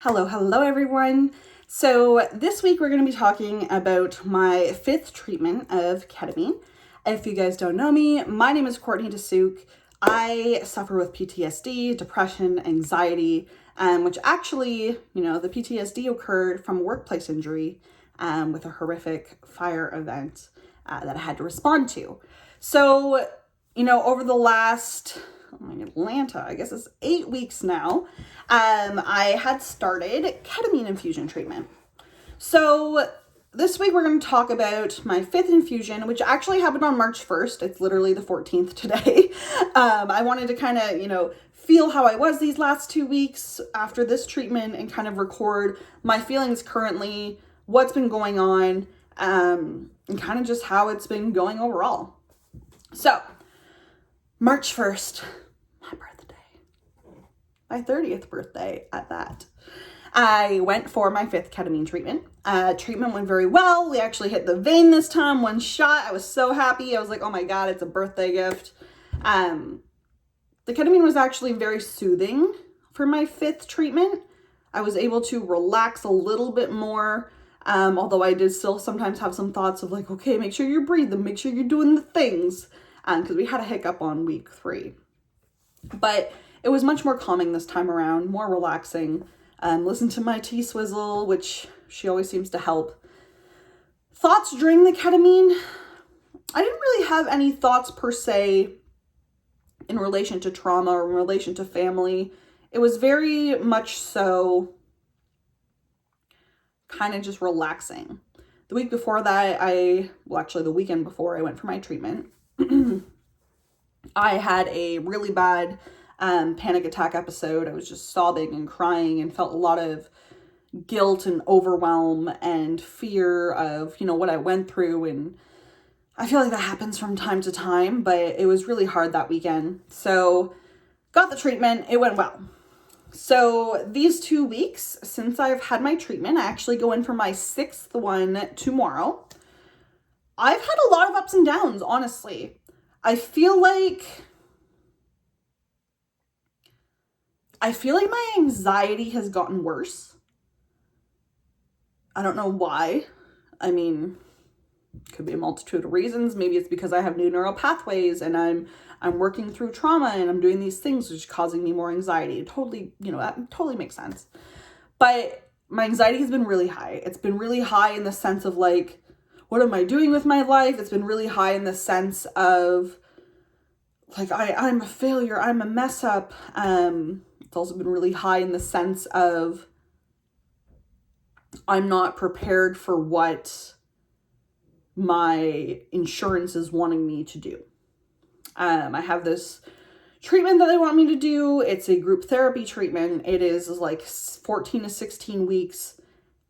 Hello everyone. So this week we're going to be talking about my 5th treatment of ketamine. If you guys don't know me, my name is Courtney DeSuke. I suffer with PTSD, depression, anxiety, which actually, the PTSD occurred from a workplace injury with a horrific fire event that I had to respond to. So, over the last Atlanta, I guess it's 8 weeks now, I had started ketamine infusion treatment. So this week we're going to talk about my 5th infusion, which actually happened on March 1st. It's literally the 14th today. I wanted to kind of, feel how I was these last 2 weeks after this treatment and kind of record my feelings currently, what's been going on, and kind of just how it's been going overall. So, March 1st, my birthday. My 30th birthday at that. I went for my 5th ketamine treatment. Treatment went very well. We actually hit the vein this time, 1 shot. I was so happy. I was like, oh my God, it's a birthday gift. The ketamine was actually very soothing for my 5th treatment. I was able to relax a little bit more. Although I did still sometimes have some thoughts of like, okay, make sure you're breathing, make sure you're doing the things. Because we had a hiccup on week 3. But it was much more calming this time around, more relaxing. Listen to my tea swizzle, which she always seems to help. Thoughts during the ketamine? I didn't really have any thoughts per se in relation to trauma or in relation to family. It was very much so kind of just relaxing. The week before that, the weekend before I went for my treatment, I had a really bad panic attack episode. I was just sobbing and crying and felt a lot of guilt and overwhelm and fear of, what I went through. And I feel like that happens from time to time, but it was really hard that weekend. So got the treatment. It went well. So these 2 weeks since I've had my treatment, I actually go in for my 6th one tomorrow. I've had a lot of ups and downs, honestly. I feel like my anxiety has gotten worse. I don't know why. I mean, could be a multitude of reasons. Maybe it's because I have new neural pathways and I'm working through trauma and I'm doing these things which is causing me more anxiety. Totally, that totally makes sense. But my anxiety has been really high. It's been really high in the sense of like, what am I doing with my life? It's been really high in the sense of like, I'm a failure. I'm a mess up. It's also been really high in the sense of I'm not prepared for what my insurance is wanting me to do. I have this treatment that they want me to do. It's a group therapy treatment. It is like 14 to 16 weeks,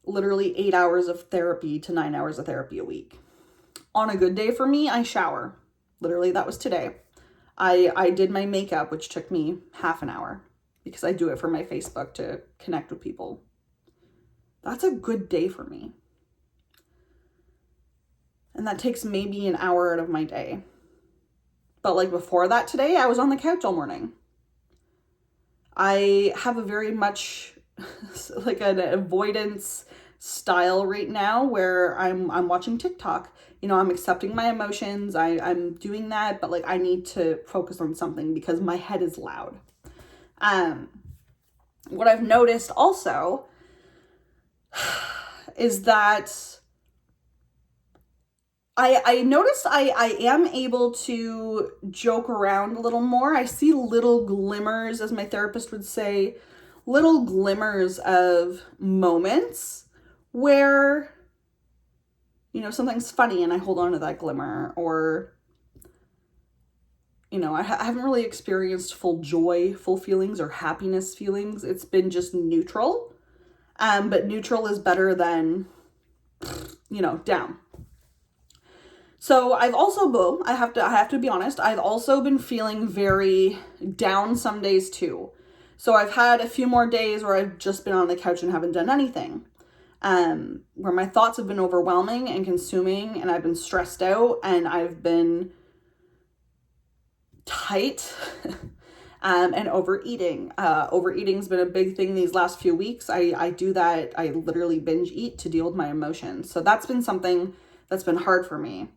literally 8 hours of therapy to 9 hours of therapy a week. On a good day for me, I shower. Literally, that was today. I did my makeup, which took me half an hour because I do it for my Facebook to connect with people. That's a good day for me. And that takes maybe an hour out of my day. But like before that today, I was on the couch all morning. I have a very much like an avoidance style right now where I'm watching TikTok. I'm accepting my emotions. I'm doing that, but like I need to focus on something because my head is loud. What I've noticed also is that I noticed I am able to joke around a little more. I see little glimmers, as my therapist would say, little glimmers of moments where, something's funny and I hold on to that glimmer, or, I haven't really experienced full joy, full feelings, or happiness feelings. It's been just neutral. But neutral is better than, down. So I've also, I have to be honest, I've also been feeling very down some days too. So I've had a few more days where I've just been on the couch and haven't done anything. Where my thoughts have been overwhelming and consuming, and I've been stressed out and I've been tight and overeating. Overeating's been a big thing these last few weeks. I do that. I literally binge eat to deal with my emotions. So that's been something that's been hard for me.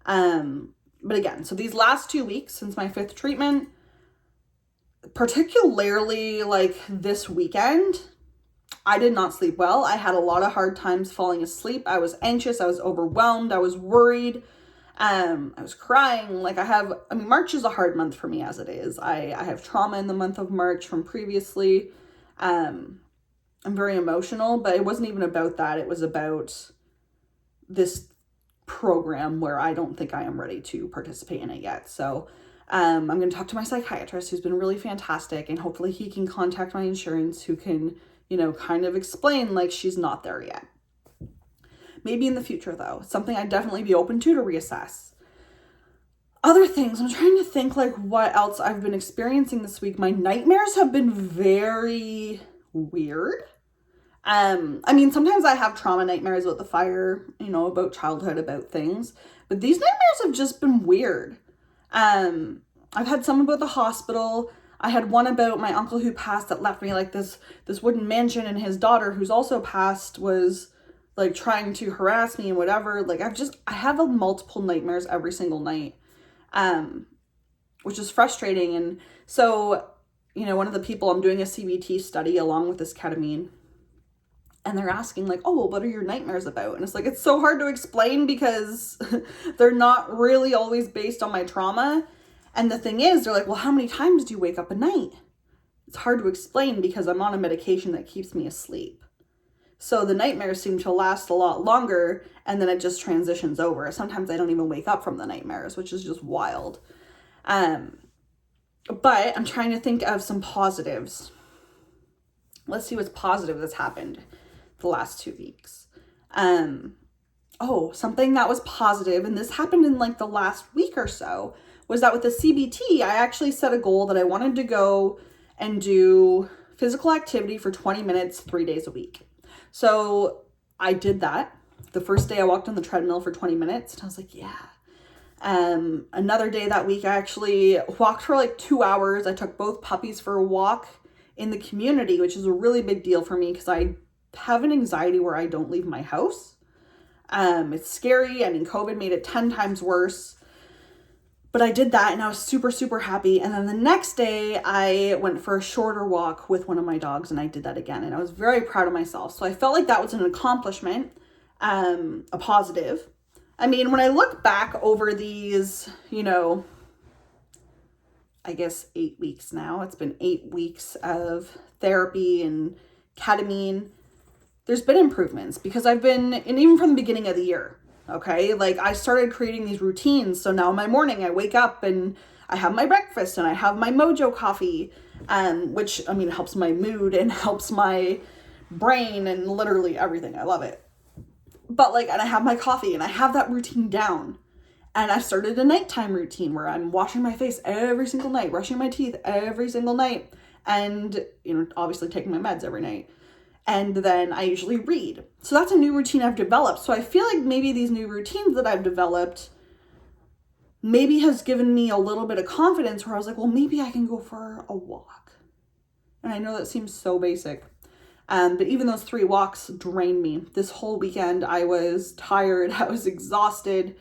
But again, so these last 2 weeks since my 5th treatment, particularly like this weekend, I did not sleep well. I had a lot of hard times falling asleep. I was anxious. I was overwhelmed. I was worried. I was crying. Like March is a hard month for me as it is. I have trauma in the month of March from previously. I'm very emotional, but it wasn't even about that. It was about this program where I don't think I am ready to participate in it yet. So I'm going to talk to my psychiatrist, who's been really fantastic, and hopefully he can contact my insurance, who can, kind of explain like she's not there yet. Maybe in the future though, something I'd definitely be open to reassess. Other things, I'm trying to think like what else I've been experiencing this week. My nightmares have been very weird. Sometimes I have trauma nightmares about the fire, about childhood, about things, but these nightmares have just been weird. I've had some about the hospital. I had one about my uncle who passed that left me like this wooden mansion, and his daughter, who's also passed, was like trying to harass me and whatever. Like I have multiple nightmares every single night, which is frustrating. And so, one of the people, I'm doing a CBT study along with this ketamine, and they're asking like, oh, well, what are your nightmares about? And it's like, it's so hard to explain because they're not really always based on my trauma. And the thing is, they're like, well, how many times do you wake up a night? It's hard to explain because I'm on a medication that keeps me asleep. So the nightmares seem to last a lot longer, and then it just transitions over. Sometimes I don't even wake up from the nightmares, which is just wild. But I'm trying to think of some positives. Let's see what's positive that's happened the last 2 weeks. Something that was positive, and this happened in like the last week or so, was that with the CBT, I actually set a goal that I wanted to go and do physical activity for 20 minutes, 3 days a week. So I did that. The first day I walked on the treadmill for 20 minutes, and I was like, yeah. Another day that week, I actually walked for like 2 hours. I took both puppies for a walk in the community, which is a really big deal for me because I have an anxiety where I don't leave my house. It's scary. COVID made it 10 times worse. But I did that, and I was super, super happy. And then the next day I went for a shorter walk with one of my dogs, and I did that again. And I was very proud of myself. So I felt like that was an accomplishment, a positive. When I look back over these, I guess 8 weeks now, it's been 8 weeks of therapy and ketamine, there's been improvements because and even from the beginning of the year, okay, like I started creating these routines. So now in my morning, I wake up and I have my breakfast and I have my Mojo coffee, which helps my mood and helps my brain and literally everything. I love it. But and I have my coffee and I have that routine down. And I started a nighttime routine where I'm washing my face every single night, brushing my teeth every single night, and, obviously taking my meds every night. And then I usually read. So that's a new routine I've developed. So I feel like maybe these new routines that I've developed maybe has given me a little bit of confidence where I was like, well, maybe I can go for a walk. And I know that seems so basic. But even those 3 walks drained me. This whole weekend, I was tired. I was exhausted.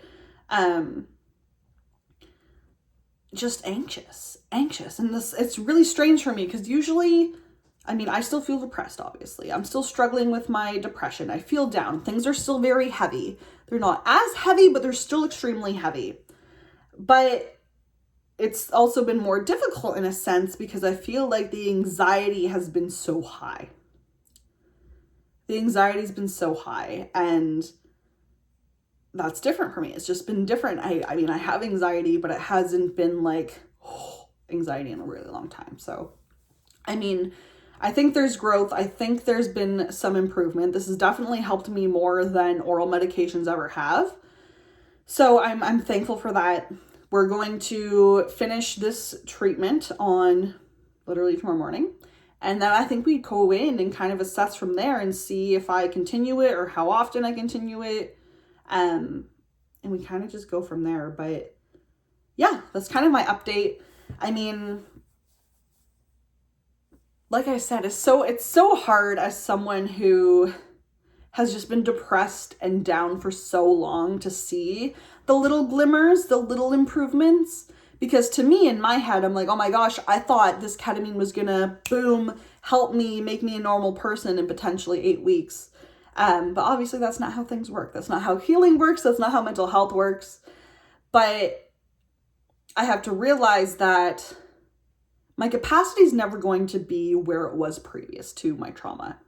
Just anxious. And it's really strange for me because usually, I still feel depressed, obviously. I'm still struggling with my depression. I feel down. Things are still very heavy. They're not as heavy, but they're still extremely heavy. But it's also been more difficult in a sense because I feel like the anxiety has been so high. And that's different for me. It's just been different. I have anxiety, but it hasn't been like anxiety in a really long time. So, I think there's growth. I think there's been some improvement. This has definitely helped me more than oral medications ever have. So I'm thankful for that. We're going to finish this treatment on literally tomorrow morning. And then I think we go in and kind of assess from there and see if I continue it or how often I continue it. And we kind of just go from there. But yeah, that's kind of my update. like I said, it's so hard as someone who has just been depressed and down for so long to see the little glimmers, the little improvements. Because to me, in my head, I'm like, oh my gosh, I thought this ketamine was gonna, boom, help me, make me a normal person in potentially 8 weeks. But obviously that's not how things work. That's not how healing works. That's not how mental health works. But I have to realize that my capacity is never going to be where it was previous to my trauma.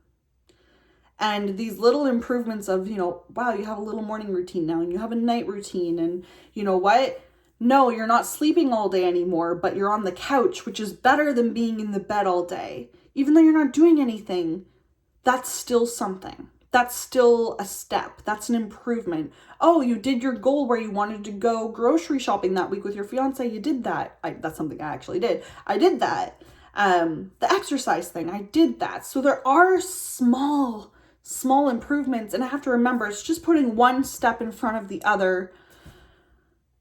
And these little improvements of, wow, you have a little morning routine now and you have a night routine, and you know what? No, you're not sleeping all day anymore, but you're on the couch, which is better than being in the bed all day. Even though you're not doing anything, that's still something. That's still a step. That's an improvement. Oh, you did your goal where you wanted to go grocery shopping that week with your fiance. You did that. That's something I actually did. I did that. The exercise thing, I did that. So there are small improvements, and I have to remember it's just putting one step in front of the other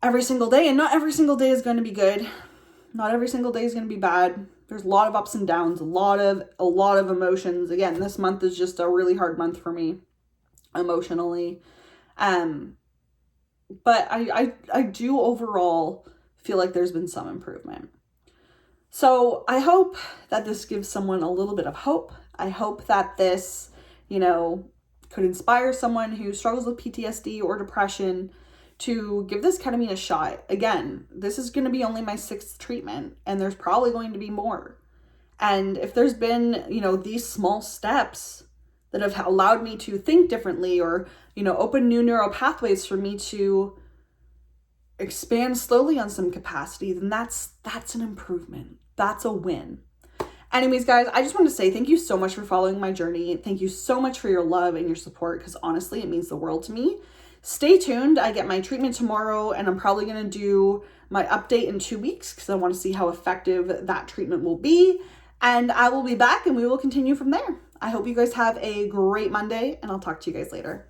every single day. And not every single day is going to be good. Not every single day is going to be bad. There's a lot of ups and downs, a lot of emotions. Again, this month is just a really hard month for me emotionally. But I do overall feel like there's been some improvement. So I hope that this gives someone a little bit of hope. I hope that this, could inspire someone who struggles with PTSD or depression to give this ketamine a shot. Again, this is going to be only my 6th treatment, and there's probably going to be more. And if there's been, these small steps that have allowed me to think differently or, open new neural pathways for me to expand slowly on some capacity, then that's an improvement. That's a win. Anyways, guys, I just want to say thank you so much for following my journey. Thank you so much for your love and your support, because honestly, it means the world to me. Stay tuned. I get my treatment tomorrow, and I'm probably going to do my update in 2 weeks because I want to see how effective that treatment will be. And I will be back and we will continue from there. I hope you guys have a great Monday, and I'll talk to you guys later.